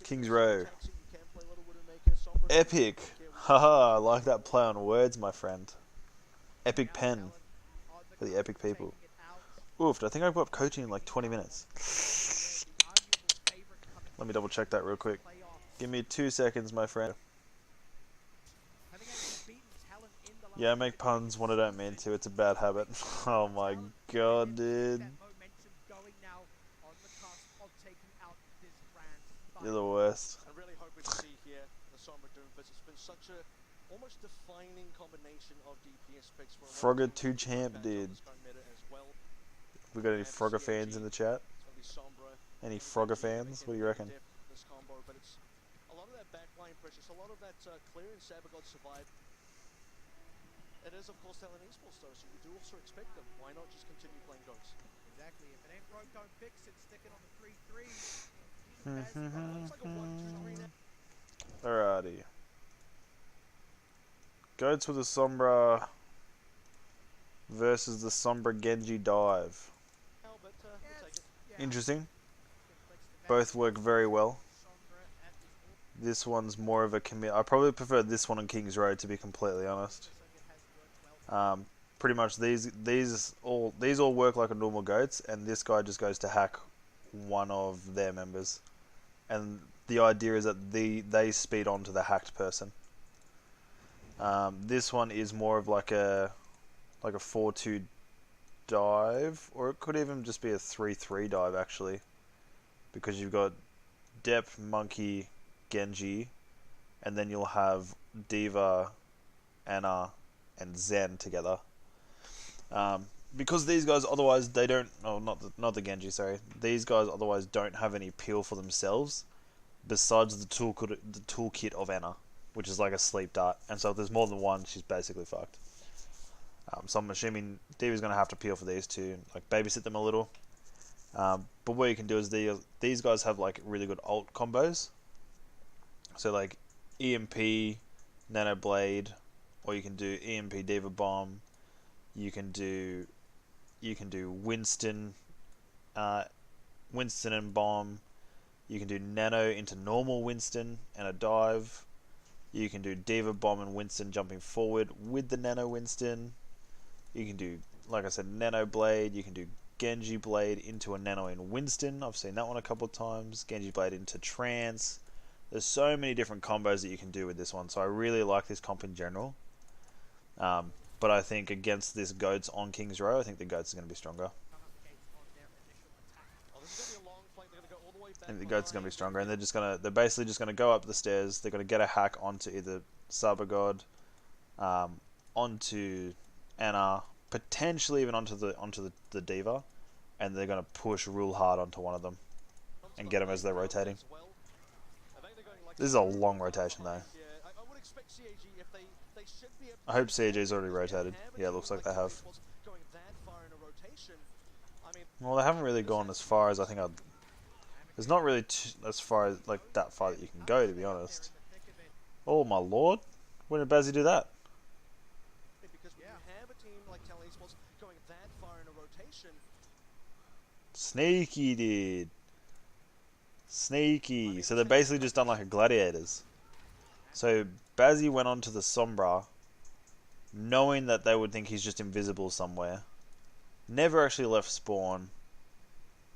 Kings Row. Epic. Haha, I like that play on words, my friend. Epic pen for the epic people. Oof, I think I've got coaching in like 20 minutes. Let me double check that real quick. Give me 2 seconds, my friend. Yeah, I make puns when I don't mean to. It's a bad habit. Oh my god, dude. You're the worst. Frogger 2 champ, dude. We got any Frogger fans in the chat? Any Frogger fans? What do you reckon? It is, of course, Talon Esports, though, so you do also expect them. Why not just continue playing goats? Exactly. If it ain't broke, don't fix it. Sticking on the 3-3. Alrighty. Goats with a Sombra versus the Sombra Genji dive. Interesting. Both work very well. This one's more of a commit. I probably prefer this one on King's Road, to be completely honest. Pretty much these all work like a normal goats, and this guy just goes to hack one of their members, and the idea is that they speed on to the hacked person. This one is more of like a 4-2 dive, or it could even just be a 3-3 dive actually, because you've got Depth, Monkey, Genji, and then you'll have Diva, Anna, and Zen together. Because these guys otherwise they don't. Oh, not the Genji. Sorry, these guys otherwise don't have any peel for themselves, besides the toolkit of Anna, which is like a sleep dart. And so if there's more than one, she's basically fucked. So I'm assuming Diva's gonna have to peel for these two, like babysit them a little. But what you can do is these guys have like really good ult combos. So like EMP, Nano Blade, or you can do EMP Diva Bomb. You can do Winston and Bomb. You can do Nano into normal Winston and a dive. You can do Diva Bomb and Winston jumping forward with the Nano Winston. You can do, like I said, Nano Blade. You can do Genji Blade into a Nano in Winston. I've seen that one a couple of times. Genji Blade into Trance. There's so many different combos that you can do with this one, so I really like this comp in general. But I think against this Goats on King's Row, I think the Goats is going to be stronger. I think the Goats are going to be stronger, and they're basically just going to go up the stairs. They're going to get a hack onto either Sabagod, onto Anna, potentially even onto the Diva, and they're going to push real hard onto one of them and get them as they're rotating. This is a long rotation though. I hope CAG's already rotated. Yeah, it looks like they have. Well, they haven't really gone as far as I think I'd... There's not really as far as, like, that far that you can go, to be honest. Oh my lord. When did Bazzy do that? Sneaky, dude. Sneaky. So they're basically just done like a Gladiators. So Bazzy went on to the Sombra, knowing that they would think he's just invisible somewhere. Never actually left spawn.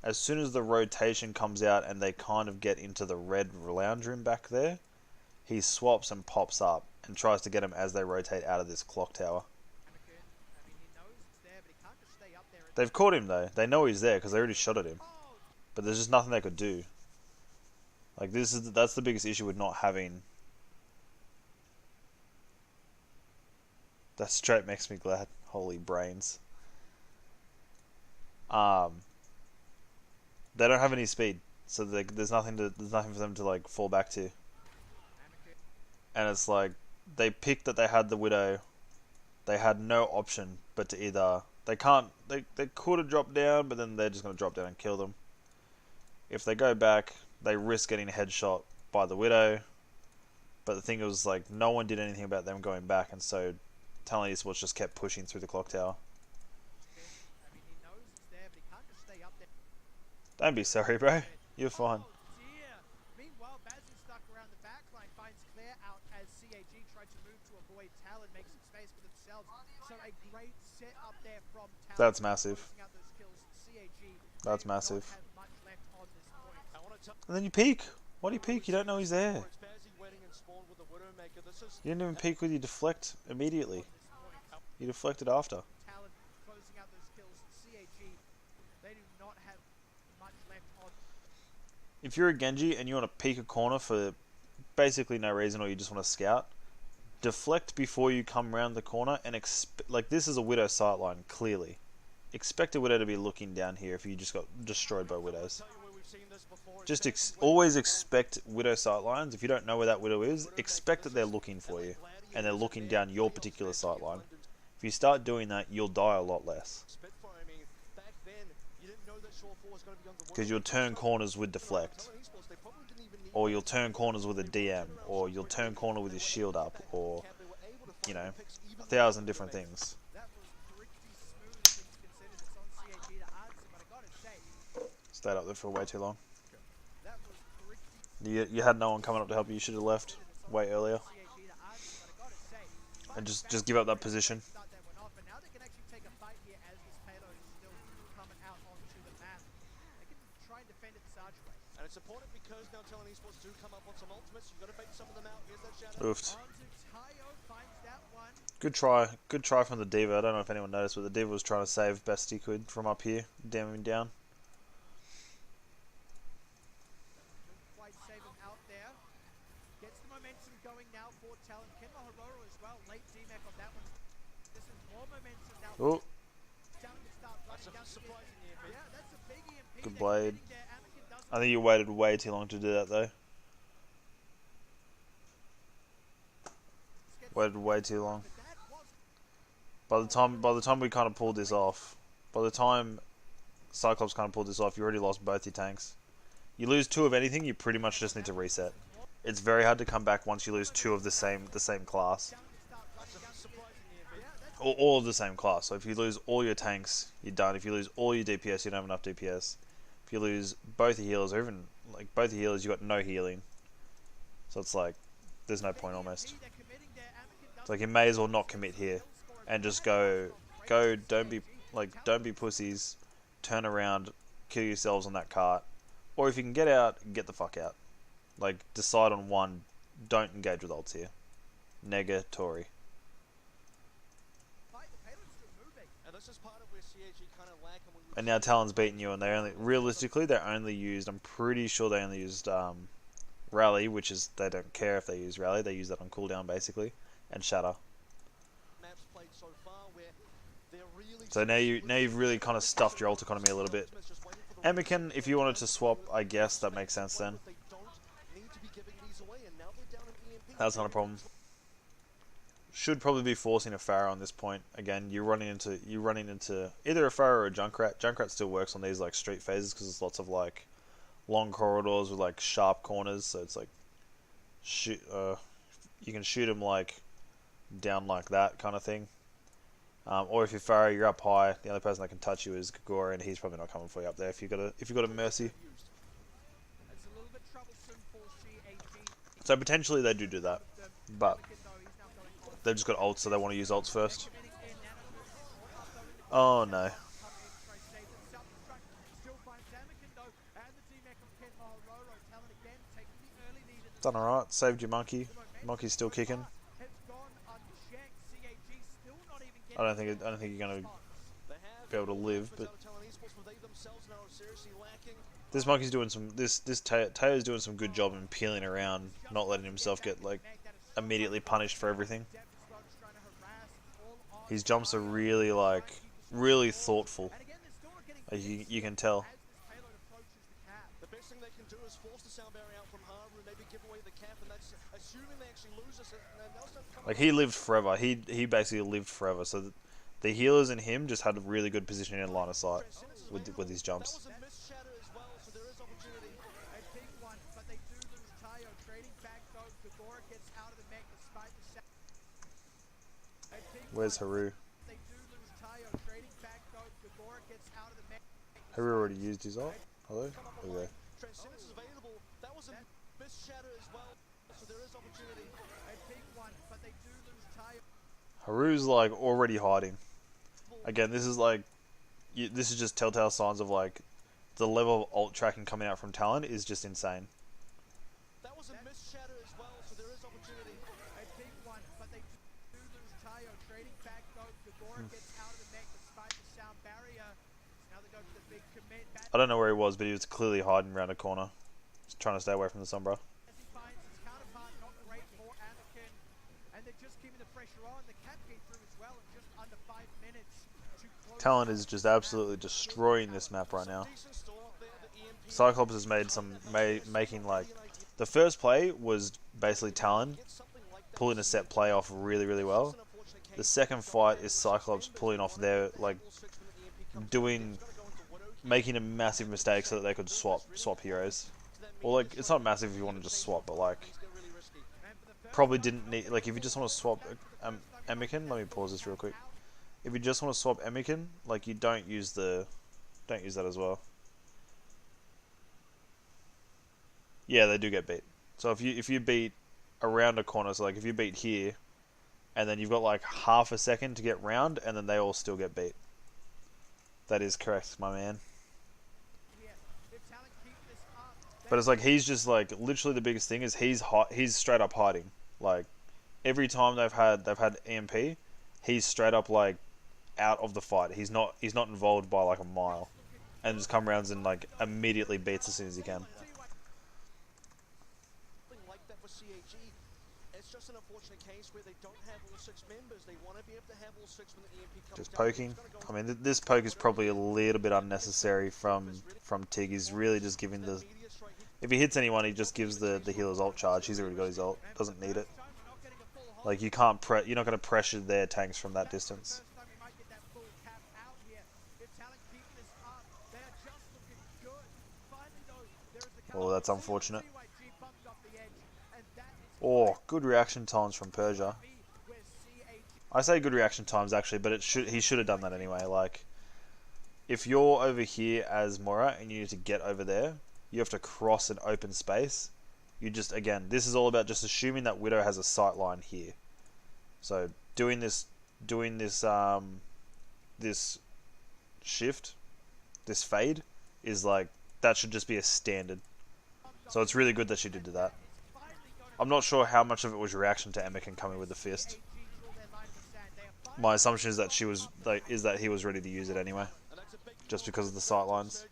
As soon as the rotation comes out and they kind of get into the red lounge room back there, he swaps and pops up and tries to get them as they rotate out of this clock tower. They've caught him though. They know he's there because they already shot at him. But there's just nothing they could do. Like that's the biggest issue with not having... That straight makes me glad. Holy brains. They don't have any speed, so there's nothing for them to like fall back to. And it's like they picked that they had the Widow. They had no option but to either they could have dropped down, but then they're just gonna drop down and kill them. If they go back, they risk getting a headshot by the Widow. But the thing was like no one did anything about them going back, and so Talon Esports just kept pushing through the clock tower. Don't be sorry, bro. You're fine. flare out as CAG tried to move to avoid Talon, make some space for themselves. So a great set up there from Talon. That's massive. Out those kills. CAG, that's massive. have much left on this point. And then you peek. Why do you peek? You don't know he's there. You didn't even peek with your deflect immediately. You deflected after. Talon closing out those kills. CAG, they do not have much left on. If you're a Genji and you want to peek a corner for basically no reason, or you just want to scout, deflect before you come around the corner and like this is a Widow sightline, clearly. Expect a Widow to be looking down here if you just got destroyed by Widows. Just always expect Widow sightlines. If you don't know where that Widow is, expect that they're looking for you. And they're looking down your particular sightline. If you start doing that, you'll die a lot less. Because you'll turn corners with deflect. Or you'll turn corners with a DM. Or you'll turn corner with your shield up. Or, you know, 1,000 different things. Stayed up there for way too long. You had no one coming up to help you. You should have left way earlier. And just give up that position. And it's important because now Talon Esports do come up on some ultimates. You've got to bait some of them out. Here's that shadow. Oofed. Good try. Good try from the Diva. I don't know if anyone noticed, but the Diva was trying to save best he could from up here, damn him down. Quite save him out there. Gets the momentum going now for Talon. Kenma Hororo as well. Late DMAC on that one. This is more momentum now. Oh. That's a surprising year. Yeah, that's a big EMP. Good blade. I think you waited way too long to do that though. Waited way too long. By the time we kind of pulled this off, by the time Cyclops kind of pulled this off, you already lost both your tanks. You lose 2 of anything, you pretty much just need to reset. It's very hard to come back once you lose 2 of the same class. Or all of the same class. So if you lose all your tanks, you're done. If you lose all your DPS, you don't have enough DPS. If you lose both the healers, or even like both the healers, you got no healing. So it's like there's no point almost. It's like you may as well not commit here, and just go. Don't be pussies. Turn around, kill yourselves on that cart, or if you can get out, get the fuck out. Like decide on one. Don't engage with ults here. Negatory. And now Talon's beating you, and they only realistically they only used. I'm pretty sure they only used Rally, which is they don't care if they use Rally. They use that on cooldown basically, and Shatter. So now you've really kind of stuffed your ult economy a little bit. Anakin, if you wanted to swap, I guess that makes sense then. That's not a problem. Should probably be forcing a Pharah on this point. Again, you're running into either a Pharah or a Junkrat. Junkrat still works on these like street phases because there's lots of like long corridors with like sharp corners. So it's like you can shoot him like down like that kind of thing. Or if you're Pharah, you're up high. The only person that can touch you is Gagora, and he's probably not coming for you up there if you got a Mercy. So potentially they do that, but they've just got ults, so they want to use ults first. Oh no. Done alright, saved your monkey. Monkey's still kicking. I don't think you're gonna be able to live, but this monkey's doing some. This Tayo's doing some good job in peeling around, not letting himself get like immediately punished for everything. His jumps are really thoughtful. Like you can tell. Like he lived forever. He basically lived forever. So the healers and him just had a really good position in line of sight with his jumps. Where's Haru? Haru already used his ult. Hello? Okay. So there is opportunity. A big one, but they do lose Tayo. Haru's like already hiding. Again, this is like, this is just telltale signs of like, the level of ult tracking coming out from Talon is just insane. That was a missed shatter as well, so there is opportunity. A big one, but they do lose Tayo. Trading back though, Gagora gets out of the mech despite the sound barrier. So now they go for the big commit. I don't know where he was, but he was clearly hiding around a corner. He's trying to stay away from the Sombra. As he finds his counterpart, not great for Anakin. And they're just keeping the pressure on. The cap came through as well in just under 5 minutes. Talon is just absolutely destroying this map right now. Cyclops has made some, making like, the first play was basically Talon pulling a set play off really, really well. The second fight is Cyclops pulling off their, like, making a massive mistake so that they could swap heroes. Or like, it's not massive if you want to just swap, but like, probably didn't need, like, if you just want to swap Emikin, let me pause this real quick. If you just want to swap Emikin, like, you don't use that as well. Yeah, they do get beat. So if you beat around a corner, so like if you beat here, and then you've got like half a second to get round, and then they all still get beat. That is correct, my man. But it's like he's just like literally the biggest thing is he's straight up hiding. Like every time they've had EMP, he's straight up like out of the fight. He's not involved by like a mile, and just come rounds and like immediately beats as soon as he can. Like that for CAG. It's just an unfortunate case where they don't have all 6 members. They want to be able to have all 6 when the EMP comes Just down. poking. I mean, this poke is probably a little bit unnecessary from Tig. He's really just giving the. If he hits anyone, he just gives the healer's ult charge. He's already got his ult. Doesn't need it. Like you can't you're not going to pressure their tanks from that distance. Oh, that's unfortunate. Oh, good reaction times from Persia. I say good reaction times actually, but he should have done that anyway. Like, if you're over here as Mora and you need to get over there, you have to cross an open space. You just, again, this is all about just assuming that Widow has a sight line here. So doing this shift, this fade, is like, that should just be a standard. So it's really good that she did that. I'm not sure how much of it was reaction to Emikin coming with the fist. My assumption is that he was ready to use it anyway, just because of the sight lines.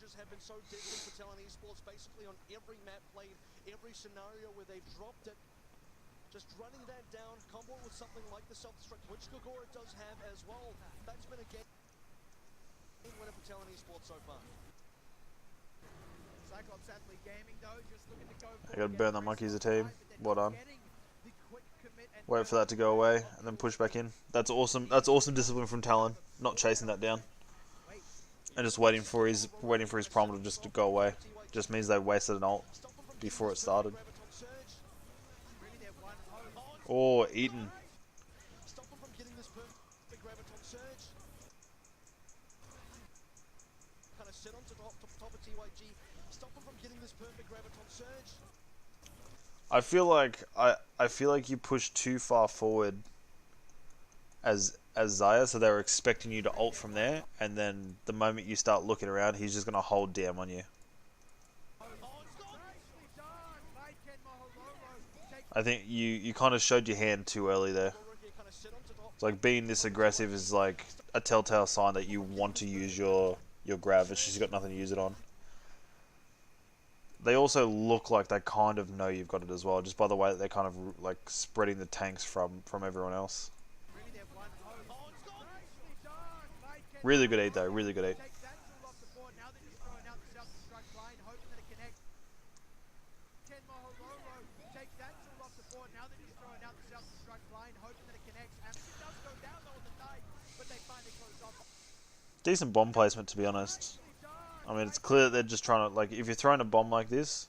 Just running that down, combo with something like the self-destruct, which Gagora does have as well. That's been a game winner for Talon Esports so far. Cyclops athlete gaming though, just looking to go I gotta burn that monkey as a team. Well done. Wait for that to go away and then push back in. That's awesome. That's awesome discipline from Talon. Not chasing that down and just waiting for his prompt to just to go away. Just means they wasted an ult before it started. Oh, Eaton. Stop them from getting this perfect graviton surge. Kind of sit on top of TYG. Stop them from getting this perfect graviton surge. I feel like you pushed too far forward as Xayah, so they were expecting you to ult from there, and then the moment you start looking around, he's just gonna hold damn on you. I think you kind of showed your hand too early there. It's like being this aggressive is like a telltale sign that you want to use your grav. It's just got nothing to use it on. They also look like they kind of know you've got it as well, just by the way that they're kind of like spreading the tanks from everyone else. Really good eat though, really good eat. Decent bomb placement, to be honest. I mean, it's clear that they're just trying to, like, if you're throwing a bomb like this,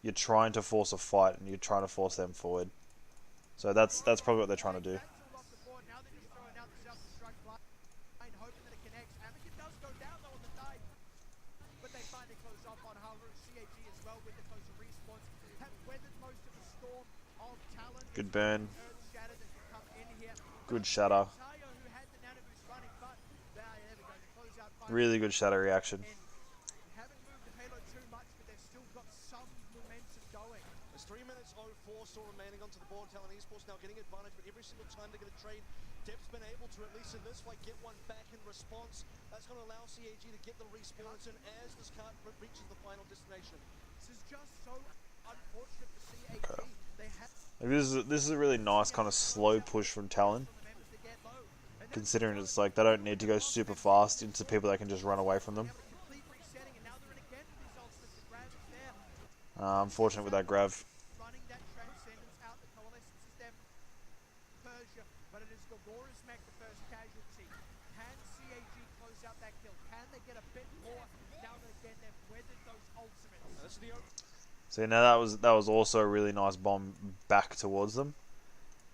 you're trying to force a fight and you're trying to force them forward. So that's probably what they're trying to do. Good burn. Earth Shatter that can come in here. Good shatter. Tayo, who had the nano boost running, but there we go. The closeout finally Really good shatter reaction. in. They haven't moved the payload too much, but they've still got some momentum going. There's 3 minutes 04 still remaining onto the board. Talon Esports now getting advantage, but every single time they're going to trade, Dep's been able to, at least in this fight, get one back in response. That's going to allow CAG to get the respawns in as this cart reaches the final destination. This is just so unfortunate for CAG. Okay. They have Like this is a really nice kind of slow push from Talon, the members to get low. And that's considering it's like they don't need to go super fast into people that can just run away from them. able to complete resetting, and now they're in again with these ultimates. The grab is there. Unfortunate with that grav. Running that transcendence out. The coalescence is them. Persia, but it is Gogora's mech the first casualty. Can CAG close out that kill? Can they get a bit more now that again they've weathered those ultimates? This is the So now that was also a really nice bomb back towards them.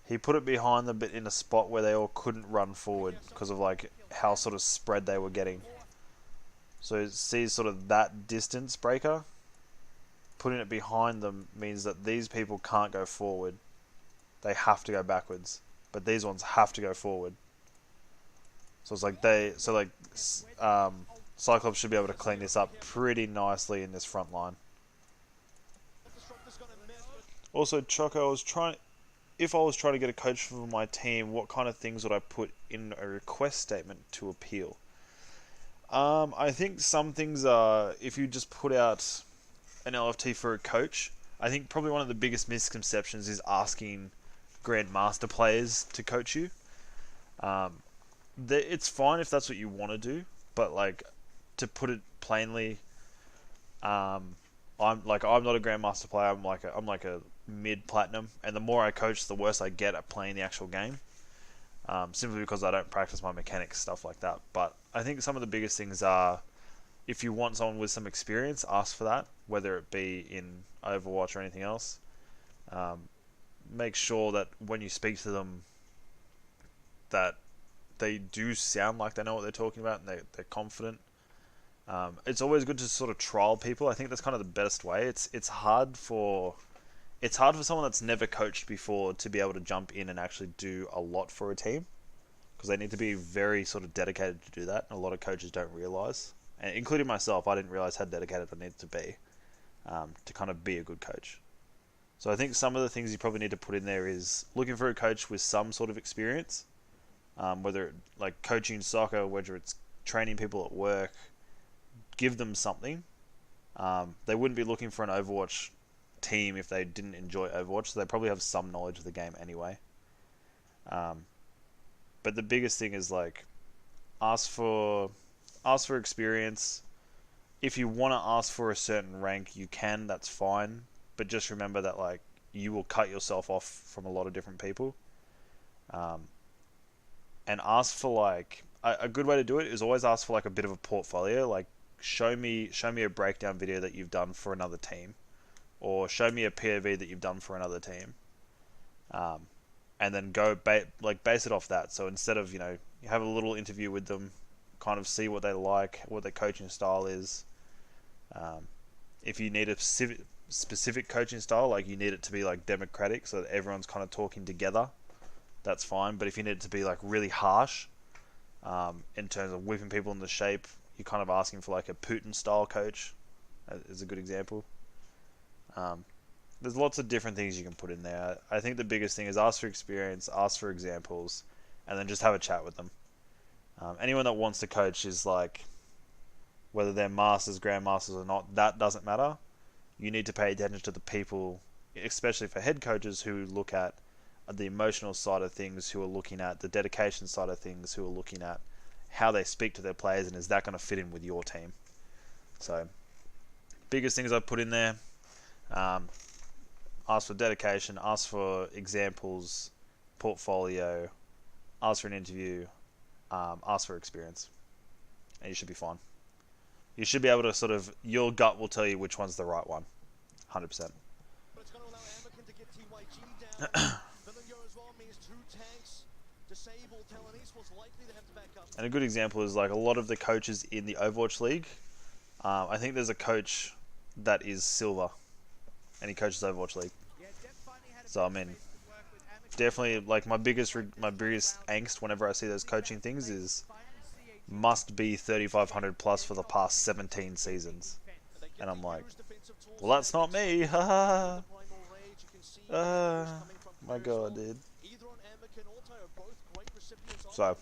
He put it behind them, but in a spot where they all couldn't run forward because of like how sort of spread they were getting. So see sort of that distance breaker. Putting it behind them means that these people can't go forward. They have to go backwards, but these ones have to go forward. So it's like Cyclops should be able to clean this up pretty nicely in this front line. disruptor's going to miss, but Also, Choco, if I was trying to get a coach for my team, what kind of things would I put in a request statement to appeal? I think some things are, if you just put out an LFT for a coach, I think probably one of the biggest misconceptions is asking Grandmaster players to coach you. It's fine if that's what you want to do, but like, to put it plainly, I'm not a Grandmaster player. I'm like a mid platinum, and the more I coach, the worse I get at playing the actual game. Simply because I don't practice my mechanics, stuff like that. But I think some of the biggest things are, if you want someone with some experience, ask for that, whether it be in Overwatch or anything else. Make sure that when you speak to them, that they do sound like they know what they're talking about and they're confident. It's always good to sort of trial people. I think that's kind of the best way. It's hard for someone that's never coached before to be able to jump in and actually do a lot for a team, because they need to be very sort of dedicated to do that, and a lot of coaches don't realize, and including myself, I didn't realize how dedicated I needed to be to kind of be a good coach. So I think some of the things you probably need to put in there is looking for a coach with some sort of experience, whether like coaching soccer, whether it's training people at work. Give them something. They wouldn't be looking for an Overwatch team if they didn't enjoy Overwatch, so they probably have some knowledge of the game anyway. But the biggest thing is like ask for experience. If you want to ask for a certain rank, you can, that's fine, but just remember that like you will cut yourself off from a lot of different people. And ask for like a good way to do it is always ask for like a bit of a portfolio, like show me a breakdown video that you've done for another team, or show me a POV that you've done for another team, and then go base it off that. So instead of, you have a little interview with them, kind of see what they like, what their coaching style is. If you need a specific coaching style, like you need it to be like democratic so that everyone's kind of talking together, that's fine. But if you need it to be like really harsh, in terms of whipping people into shape, you're kind of asking for like a Putin style coach is a good example. There's lots of different things you can put in there. I think the biggest thing is ask for experience, ask for examples, and then just have a chat with them. Anyone that wants to coach is like, whether they're masters, grandmasters or not, that doesn't matter. You need to pay attention to the people, especially for head coaches who look at the emotional side of things, who are looking at the dedication side of things, who are looking at how they speak to their players, and is that going to fit in with your team. So biggest things I put in there, ask for dedication, ask for examples, portfolio, ask for an interview, ask for experience, and you should be fine. You should be able to sort of, your gut will tell you which one's the right one, 100%. But it's going to allow Anakin to get TYG down. Villanelle as well means 2 tanks disabled. Talon Esports likely to have to back up. And a good example is like a lot of the coaches in the Overwatch League. I think there's a coach that is silver, and he coaches Overwatch League. Yeah, Dep finally had a So, I bit of mean, space to work with definitely like my biggest angst whenever I see those coaching things is must be 3,500 plus for the past 17 seasons, and I'm like, well, that's not me. Ha my god, dude. So,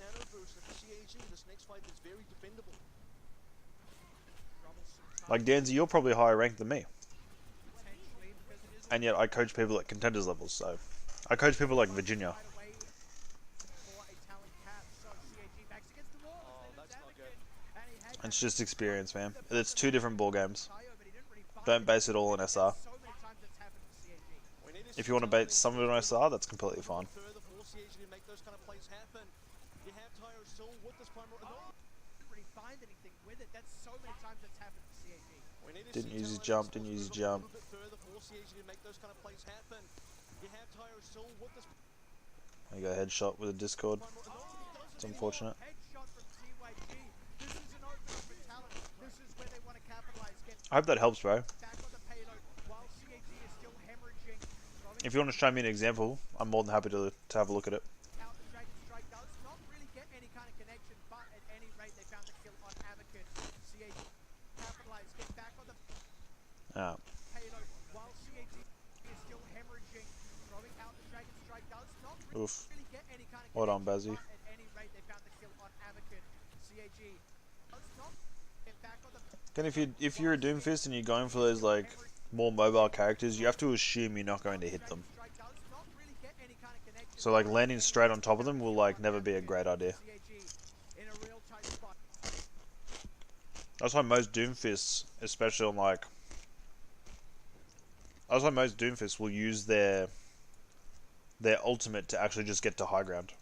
like Danzy, you're probably higher ranked than me, and yet I coach people at contenders levels. So, I coach people like Virginia. It's just experience, man. It's two different ball games. Don't base it all on SR. If you want to base some of it on SR, that's completely fine. Didn't use his jump, didn't use his jump. There you go, headshot with a Discord. It's unfortunate. I hope that helps, bro. If you want to show me an example, I'm more than happy to have a look at it. Ah. Oof. Well done, Bazzy. Then if you're a Doomfist and you're going for those like more mobile characters, you have to assume you're not going to hit them. So like landing straight on top of them will like never be a great idea. That's why most Doomfists, especially on like, that's why most Doomfists will use their ultimate to actually just get to high ground,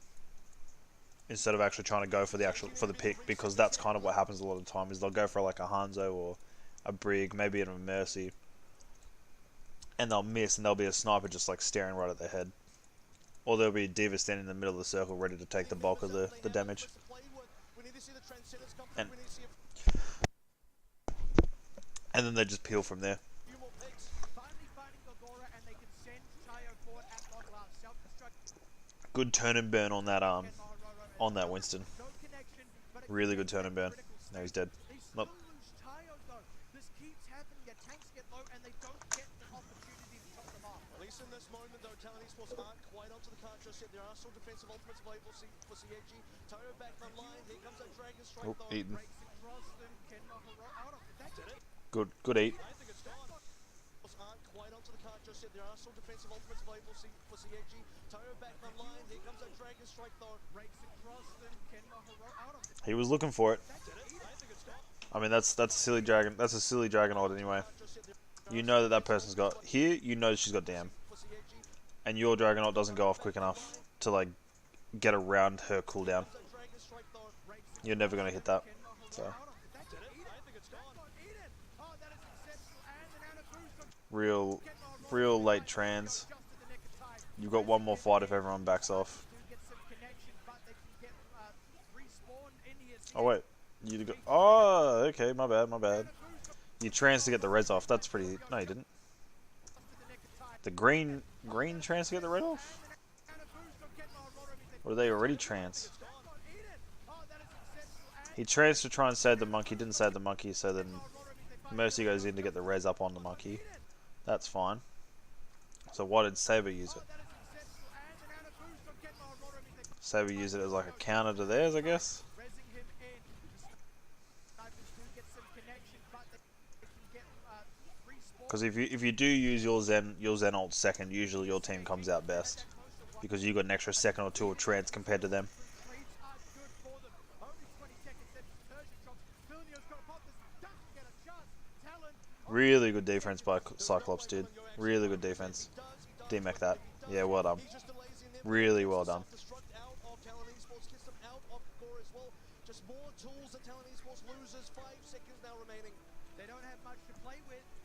instead of actually trying to go for the pick, because that's kind of what happens a lot of the time, is they'll go for like a Hanzo or a Brig, maybe even a Mercy, and they'll miss, and there'll be a sniper just like staring right at their head, or there'll be a D.Va standing in the middle of the circle ready to take the bulk of the damage, and then they just peel from there. Good turn and burn on that Winston. Really good turn and burn. Now he's dead. Nope. At least in this moment, though, Talon Esports aren't quite onto the card just yet. There are still defensive ultimates available for CAG. Tayo back online. Here comes that Dragon Strike, though. Eaten. Good eat. Aren't quite onto the card just yet. There are still defensive ultimates available for CAG. Tayo back online. Here comes that Dragon Strike, though. He was looking for it. I mean, that's a silly dragon. That's a silly dragon ult anyway. You know that person's got here. You know she's got damn, and your dragon ult doesn't go off quick enough to like get around her cooldown. You're never gonna hit that. So real late trans. You've got one more fight if everyone backs off. Oh wait, you got. Oh, okay, my bad. You trans to get the res off. That's pretty. No, you didn't. The green trans to get the red off. Or are they already trans? He trans to try and save the monkey. Didn't save the monkey, so then Mercy goes in to get the res up on the monkey. That's fine. So why did Saber use it? Saber use it as like a counter to theirs, I guess. Because if you do use your Zen ult second, usually your team comes out best, because you got an extra second or two of trans compared to them. Really good defense by Cyclops, dude. Really good defense. D-Mech that. Yeah, well done. Really well done.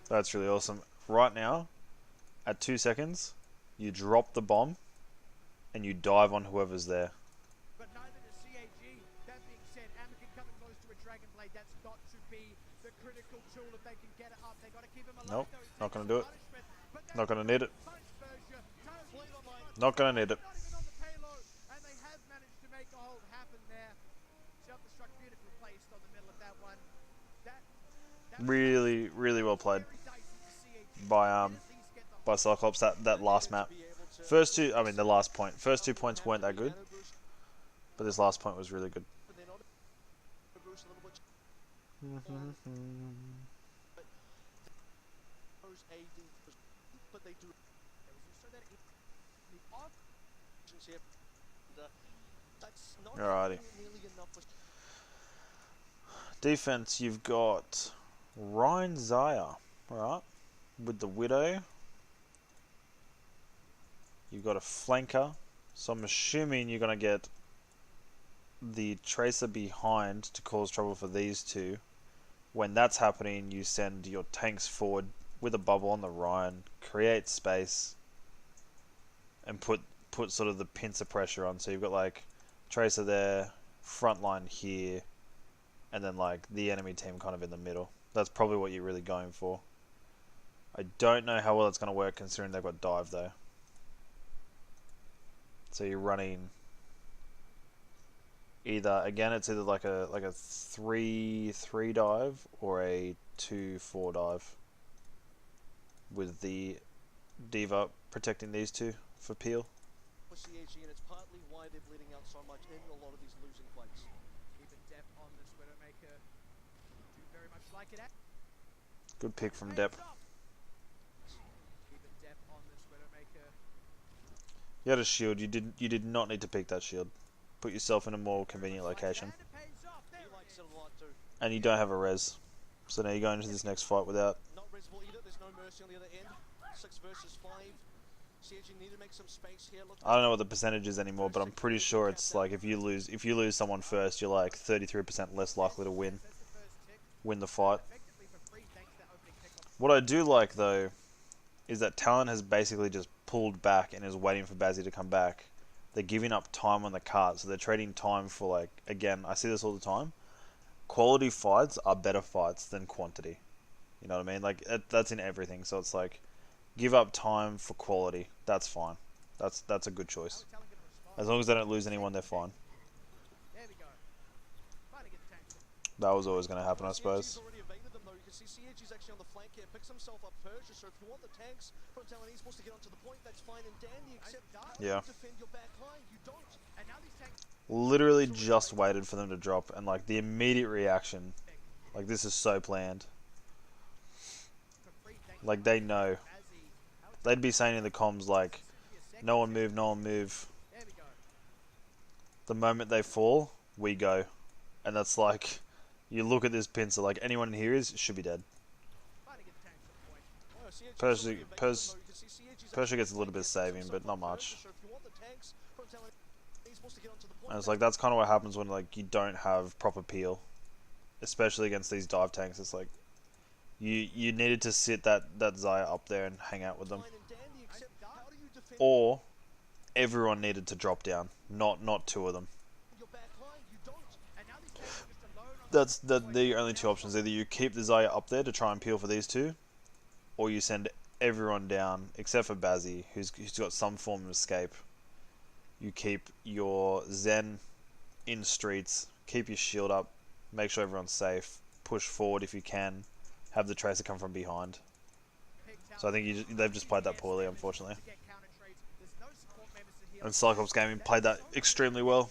That's really awesome. Right now, at 2 seconds, you drop the bomb and you dive on whoever's there. But neither does CAG. That being said, Anakin coming close to a Dragon Blade, that's got to be the critical tool if they can get it up. They got to keep him alive. Nope, not going to do it. Not going to need it. Not gonna need it. Not even on the payload, and they have managed to make a hold happen there. Self-destruct beautifully placed on the middle of that one. That Really, really well played very dicey for CAG. by Did at least get the Cyclops that last map. First two, I mean the last point. First 2 points weren't that good, but this last point was really good. But they do. There was also that in the off Here. That's not Alrighty. nearly enough for Defense, you've got Ryan Zaya, right, with the Widow. You've got a flanker, so I'm assuming you're gonna get the Tracer behind to cause trouble for these two. When that's happening, you send your tanks forward with a bubble on the Ryan, create space, and put sort of the pincer pressure on. So you've got like Tracer there, front line here, and then like the enemy team kind of in the middle. That's probably what you're really going for. I don't know how well it's going to work considering they've got dive though. So you're running either, again, it's either like a 3-3 dive or a 2-4 dive with the Diva protecting these two for peel. CAG, and it's partly why they're bleeding out so much in a lot of these losing fights. even Depp on this Widowmaker. Do very much like it. Good pick from Depp. Even Depp on this Widowmaker. You had a shield. You did not need to pick that shield. Put yourself in a more convenient location. And it pays off. There He it likes is. it a lot too. And you don't have a res. So now you're going into this next fight without. Not resable either. There's no mercy on the other end. 6 versus 5. CAG need to make some space here. Look, I don't know what the percentage is anymore, but I'm pretty sure it's like if you lose someone first, you're like 33% less likely to win That's the first tick. the fight. Effectively for free thanks to that opening pickup. What I do like though is that Talon has basically just pulled back and is waiting for Bazzi to come back. They're giving up time on the cart, so they're trading time for, like, again, I see this all the time. Quality fights are better fights than quantity. You know what I mean? Like, that's in everything. So it's like, give up time for quality. That's fine. That's a good choice. Talon gonna respond. As long as they don't lose anyone, they're fine. There we go. Trying to get the tanks. That was always going to happen, I suppose. CAG's already evaded them though. You can see CAG's actually on the flank here. Picks himself up Persia. So if you want the tanks from Talon Esports to get onto the point, that's fine and dandy. Except how do you Yeah. defend your back line? You don't. And now these tanks Literally just waited for them to drop, and like the immediate reaction, like this is so planned. for free thanks Like they know. Bazzi. They'd be saying in the comms like, no one move, no one move. There we go. The moment they fall, we go. And that's like, you look at this pincer, like anyone in here should be dead. Trying to get the tanks on point. Oh, CAG's Persia- already evaded Pers- them, though. You can see CAG's Persia actually gets a little bit of picks saving, himself but not up much. Persia. So if you want the tanks from Talon Esports to get onto the point, And it's like, that's kind of what happens when like you don't have proper peel. Especially against these dive tanks. It's like, you needed to sit that Zaya up there and hang out with them. fine and dandy. Except how do you defend Or, everyone needed to drop down. Not two of them. your back line? You don't. And now these tanks are just alone on That's the only two options. Either you keep the Zaya up there to try and peel for these two, or you send everyone down except for Bazzi, who's got some form of escape. You keep your Zen in streets, keep your shield up, make sure everyone's safe, push forward if you can, have the Tracer come from behind. So I think they've just played that poorly, unfortunately. to get counter trades. There's no support members to heal. And Cyclops Gaming played that extremely well,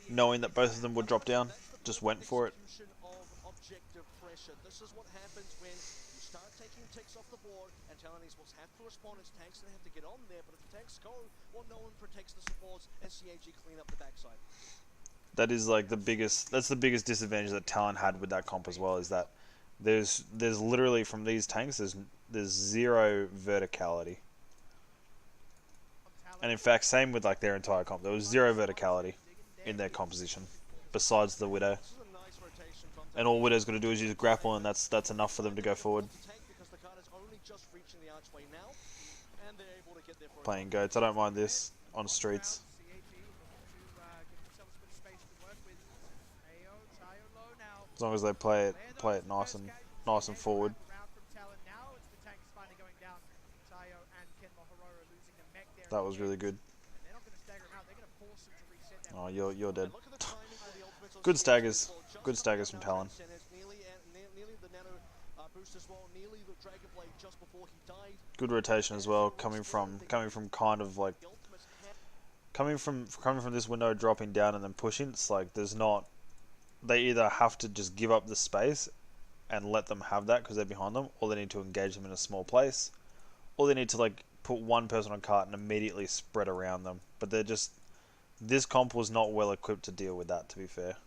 knowing that both of them would drop down, just went for it. Execution of objective pressure. This is what happens when you start taking ticks off the board, and Talon Esports have to respond as tanks and have to get on there. But if the tanks go, well, no one protects the supports, and CAG clean up the backside. That is like the biggest. That's the biggest disadvantage that Talon had with that comp as well. Is that there's literally from these tanks there's zero verticality. And in fact, same with like their entire comp. There was zero verticality in their composition, besides the Widow. This is a nice rotation from And all Widow's got to do is use grapple, and that's enough for them to go forward. the tank because the card is only just reaching the archway now, and they're able to get there for a Playing goats, I don't mind this on streets. CAG looking to give themselves a bit of space to work with. Ayo, Tayo low now. As long as they play it nice and forward. Round from Talon. Now it's the tanks finally going down. Tayo and Ken Mahororo losing the mech there. That was really good. Oh, you're dead. And look at the timing of the ultimates on Good CAG staggers. as well, just Good staggers coming from down Talon. to Senate. Nearly the nano boost as well, nearly the Dragon Blade just before he died. Good rotation as well, coming from kind of like The ultimates had coming from this window, dropping down and then pushing. It's like there's not. They either have to just give up the space and let them have that because they're behind them, or they need to engage them in a small place, or they need to like put one person on cart and immediately spread around them. But they're just this comp was not well equipped to deal with that. To be fair.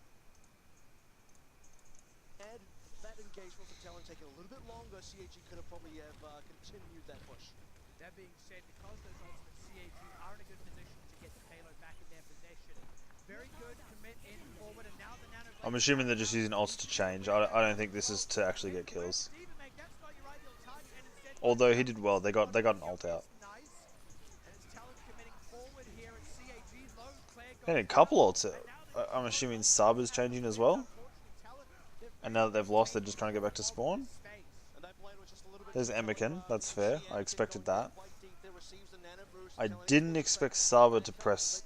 that engagement from Talon taking a little bit longer. CAG could have probably continued that push. That being said, because those ultimates CAG are in a good position to get the payload back in their possession. Very good commit in forward, and now the nano. I'm assuming they're just using ults to change. I don't think this is to actually get kills. Although he did well, they got an ult out. And a couple ults out. I'm assuming Sub is changing as well. And now that they've lost, they're just trying to get back to spawn. There's Emikin, that's fair. I expected that. I didn't expect Saba to press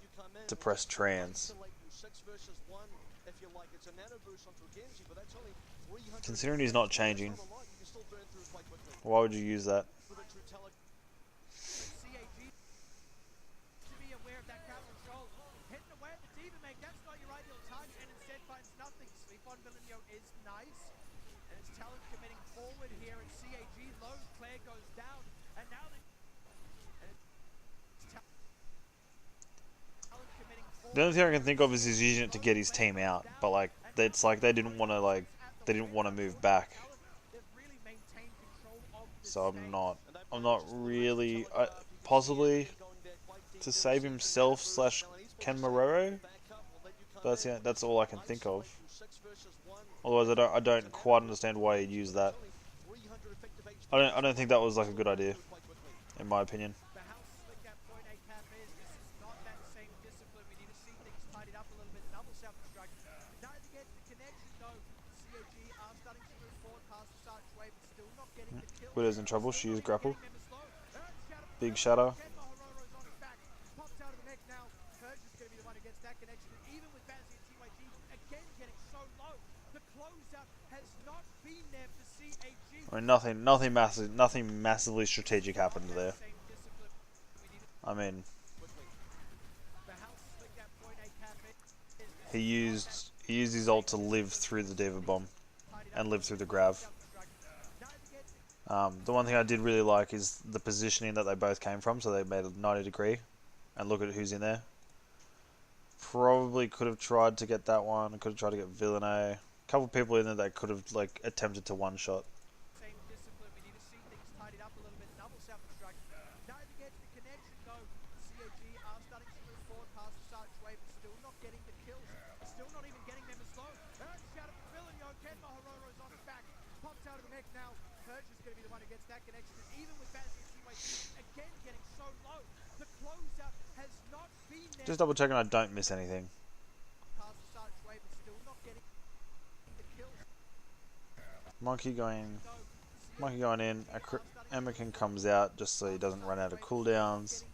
trans. Considering he's not changing, why would you use that? The only thing I can think of is he's using it to get his team out, but like it's like they didn't want to move back. So I'm not really possibly to save himself / Ken Maroro. That's all I can think of. Otherwise, I don't quite understand why he'd use that. I don't think that was like a good idea, in my opinion. Widow's in trouble. She used grapple. Big shadow. I mean, nothing massively strategic happened there. I mean, he used his ult to live through the Diva Bomb and live through the Grav. The one thing I did really like is the positioning that they both came from, so they made a 90 degree, and look at who's in there. Probably could have tried to get that one, could have tried to get Villainay. A couple of people in there that could have like attempted to one shot. Just double checking I don't miss anything. Monkey going in. Emikin comes out just so he doesn't run out of cooldowns.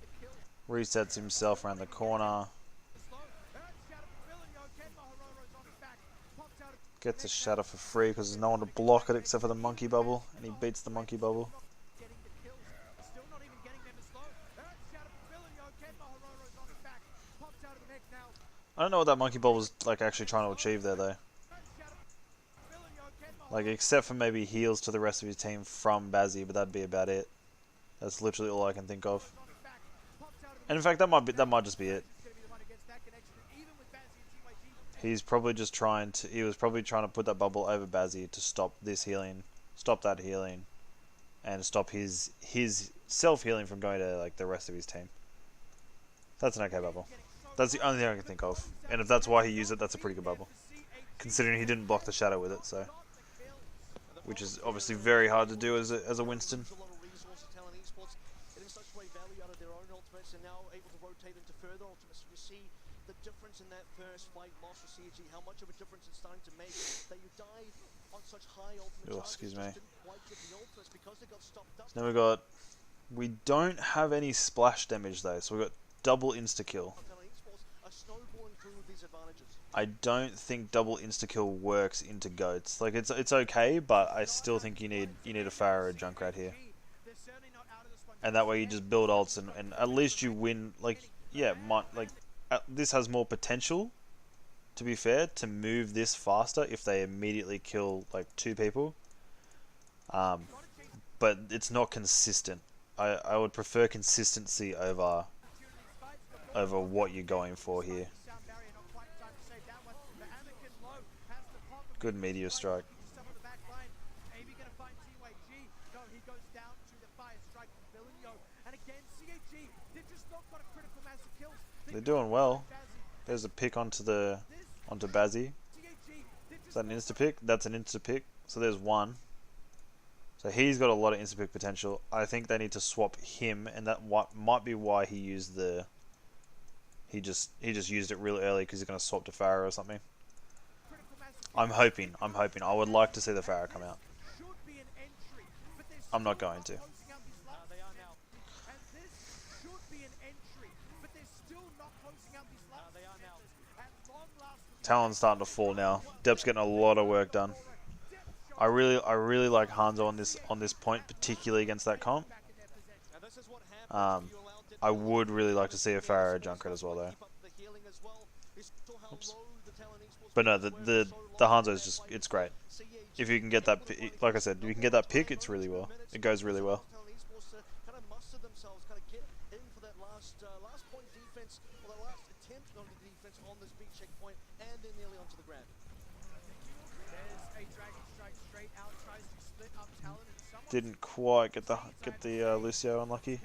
Resets himself around the corner. Gets a shadow for free because there's no one to block it except for the monkey bubble, and he beats the monkey bubble. I don't know what that monkey ball was like actually trying to achieve there though. Like except for maybe heals to the rest of his team from Bazzy, but that'd be about it. That's literally all I can think of. And in fact, that might just be it. He was probably trying to put that bubble over Bazzy to stop this healing, stop that healing, and stop his self healing from going to like the rest of his team. That's an okay bubble. That's the only thing I can think of. And if that's why he used it, that's a pretty good bubble. Considering he didn't block the shadow with it, so. Which is obviously very hard to do as a Winston. Talon Esports getting such great value out of their own ultimates and now able to rotate into further ultimates. You see the difference in that first fight loss for CAG, how much of a difference it's starting to make that you died on such high ultimate charges, excuse me. didn't quite get the ultimates because they got stopped up. Now we don't have any splash damage though, so we've got double insta kill. Talon Esports are snowballing through these advantages. I don't think double insta kill works into goats. Like it's okay, but I still think you need a Pharah or a Junkrat here, and that way you just build ults and at least you win. Like yeah, this has more potential, to be fair, to move this faster if they immediately kill like 2 people. But it's not consistent. I would prefer consistency over what you're going for here. Good meteor strike. They're doing well. There's a pick onto Bazzy. Is that an insta pick? That's an insta pick. So there's one. So he's got a lot of insta pick potential. I think they need to swap him, and that might be why he used the. He just used it real early because he's going to swap to Pharah or something. I'm hoping. I would like to see the Pharah come out. I'm not going to. Talon's starting to fall now. Dep's getting a lot of work done. I really like Hanzo on this point, particularly against that comp. I would really like to see a Pharah or Junkrat as well, though. Oops. But no, the Hanzo is just, it's great. If you can get that, like I said, if you can get that pick, it's really well. It goes really well. Didn't quite get the Lucio unlucky.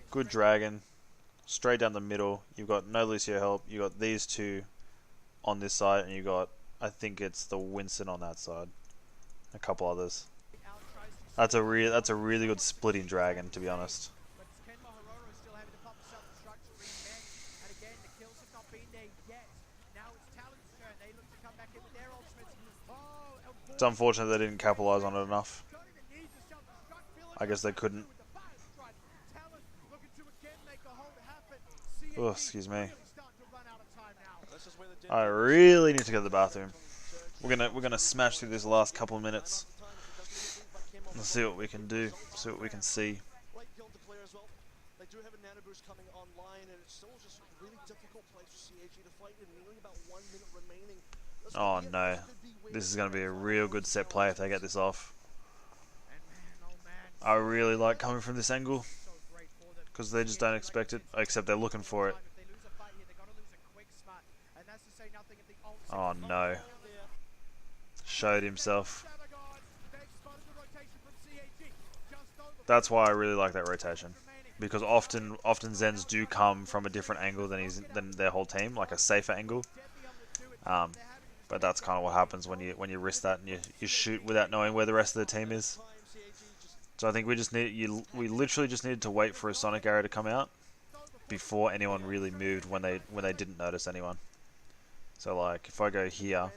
Good dragon, straight down the middle. You've got no Lucio help. You got these 2 on this side, and you got, I think it's the Winston on that side, a couple others. That's a really good splitting dragon, to be honest. It's unfortunate they didn't capitalize on it enough. I guess they couldn't. Oh, excuse me. I really need to go to the bathroom. We're gonna smash through this last couple of minutes. Let's see what we can do. See what we can see. They do have a nano boost coming online, and it's still just a really difficult place for CAG to fight in. Nearly about 1 minute remaining. Oh no, this is going to be a real good set play if they get this off. I really like coming from this angle because they just don't expect it, except they're looking for it. Oh no, showed himself. That's why I really like that rotation, because often Zens do come from a different angle than their whole team, like a safer angle. But that's kind of what happens when you risk that and you shoot without knowing where the rest of the team is. So I think we literally just needed to wait for a Sonic Arrow to come out before anyone really moved when they didn't notice anyone. So like if I go here,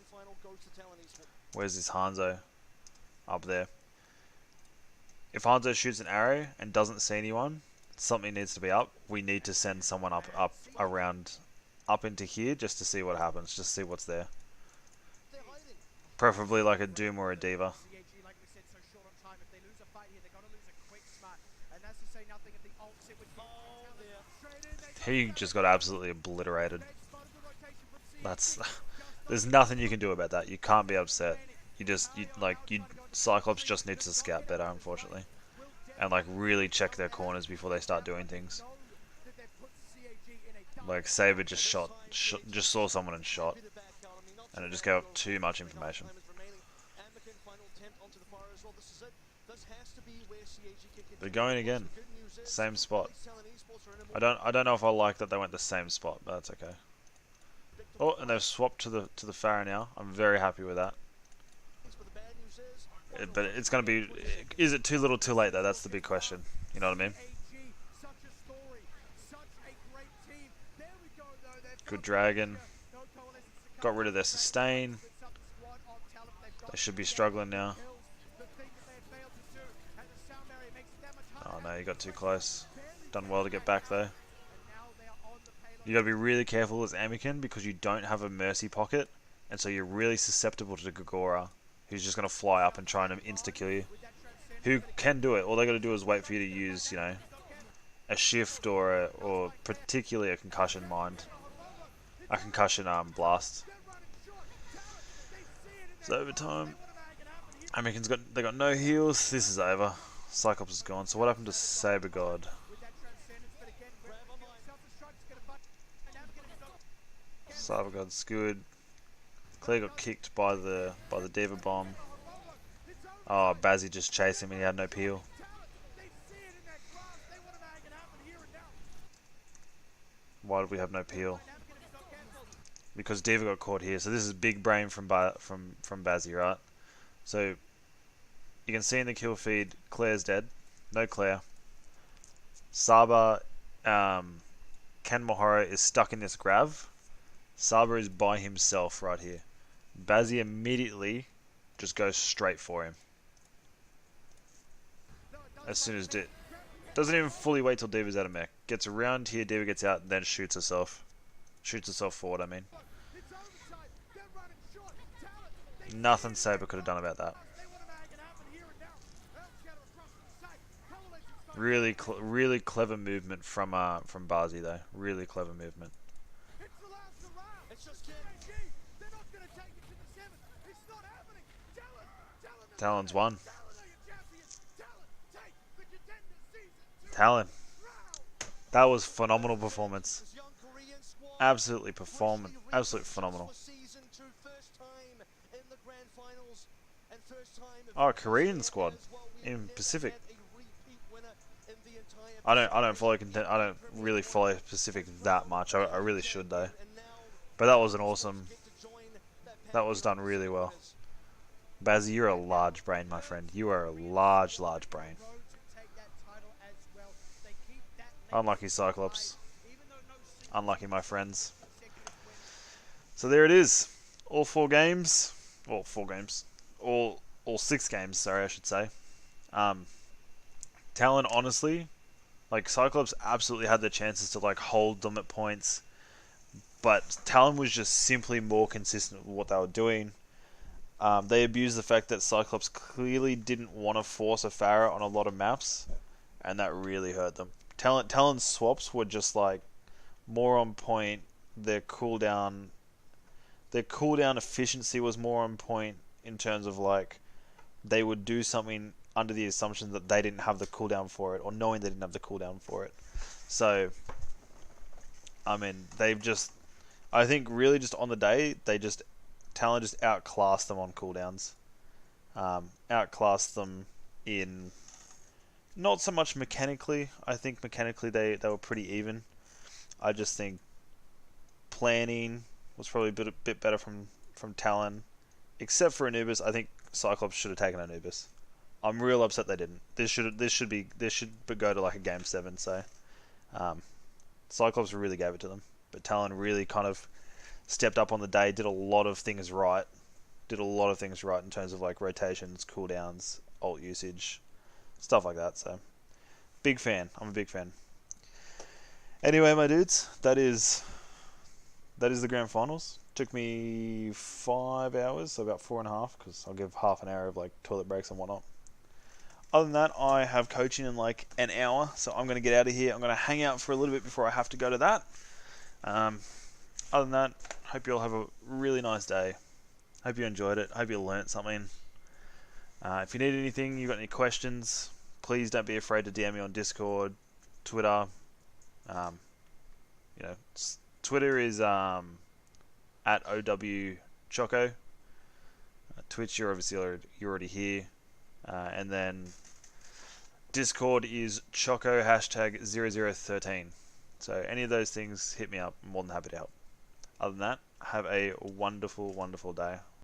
where's this Hanzo? Up there. If Hanzo shoots an arrow and doesn't see anyone, something needs to be up. We need to send someone up into here just to see what happens, just see what's there. Preferably like a Doom or a Diva. He just got absolutely obliterated. There's nothing you can do about that. You can't be upset. Cyclops just needs to scout better, unfortunately, and like really check their corners before they start doing things. Like Saber just just saw someone and shot, and it just gave up too much information. They're going again, same spot. I don't know if I like that they went the same spot, but that's okay. Oh, and they've swapped to the Pharah now. I'm very happy with that. But it's going to be... Is it too little too late, though? That's the big question. You know what I mean? Good dragon. Got rid of their sustain. They should be struggling now. Oh you got too close. Done well to get back though. And now they are on the payload. You gotta be really careful as Amiken because you don't have a mercy pocket, and so you're really susceptible to the Gagora, who's just gonna fly up and try and insta-kill you. With that transcendence, Who can do it? All they gotta do is wait for you to use, you know, a shift or particularly a concussion blast. they're running short. Talon, they see it in It's their overtime. They want to make it happen here. They got no heals. This is over. Cyclops is gone. So what happened to Saber God? With that transcendence, but again, self-destruct's gonna find Saber God's good. Claire got kicked by the Diva bomb. Oh, Bazzy just chased him and he had no peel. They see it in their class. They want to make it happen here and now. Why did we have no peel? Because Diva got caught here. So this is big brain from Bazzy, right? So you can see in the kill feed, Claire's dead. No Claire. Saba, Ken Mohara is stuck in this grav. Saba is by himself right here. Bazzy immediately just goes straight for him. As soon as doesn't even fully wait till Diva's out of mech. Gets around here, Diva gets out, and then shoots herself. Shoots herself forward, I mean. It's overside. They're running short. Talon, they Nothing Saber could have done about that. They want to make it happen here and now. Earthscatter across the site. Coalition's got Really clever movement from Bazzy though. Really clever movement. It's the last round. It's just getting CAG, they're not going to take it to the seventh. It's not happening. Talon, Talon's won. Talon are your champions. Talon, take the Contenders season 2 Talon. round. That was phenomenal performance. this young Korean squad. Absolutely phenomenal. Season 2, first time in the grand finals and first time Oh, Korean squad as well. We've in never Pacific. had a repeat winner in the entire I don't really follow Pacific that much. I really should though. and now But that was an awesome. get to join that That was done really well. Bazzy, you're a large brain, my friend. You are a large brain. Road to take that title as well. They keep that Unlucky Cyclops. even though no single Unlucky, my friends. consecutive win. So there it is. All 4 games. Well, 4 games. All 6 games, sorry, I should say. Talon, honestly, like, Cyclops absolutely had the chances to, like, hold them at points. But Talon was just simply more consistent with what they were doing. They abused the fact that Cyclops clearly didn't want to force a Pharah on a lot of maps. And that really hurt them. Talon's swaps were just, like, more on point. Their cooldown efficiency was more on point in terms of, like, they would do something under the assumption that they didn't have the cooldown for it, or knowing they didn't have the cooldown for it. So, I mean, I think really just on the day, Talon just outclassed them on cooldowns. Outclassed them in, not so much mechanically. I think mechanically they were pretty even. I just think planning was probably a bit better from Talon. Except for Anubis, I think Cyclops should have taken Anubis. I'm real upset they didn't. This should go to like a game 7. So, Cyclops really gave it to them, but Talon really kind of stepped up on the day. Did a lot of things right. In terms of like rotations, cooldowns, ult usage, stuff like that. So, big fan. I'm a big fan. Anyway, my dudes, that is the grand finals. Took me 5 hours, so about 4.5, because I'll give half an hour of like toilet breaks and whatnot. Other than that, I have coaching in like an hour, so I'm going to get out of here. I'm going to hang out for a little bit before I have to go to that. Other than that, hope you all have a really nice day. Hope you enjoyed it. Hope you learnt something. If you need anything, you got any questions, please don't be afraid to DM me on Discord, Twitter. Twitter is at OW Choco. Twitch, you're already here. And then Discord is Choco #0013. So any of those things, hit me up. I'm more than happy to help. Other than that, have a wonderful, wonderful day.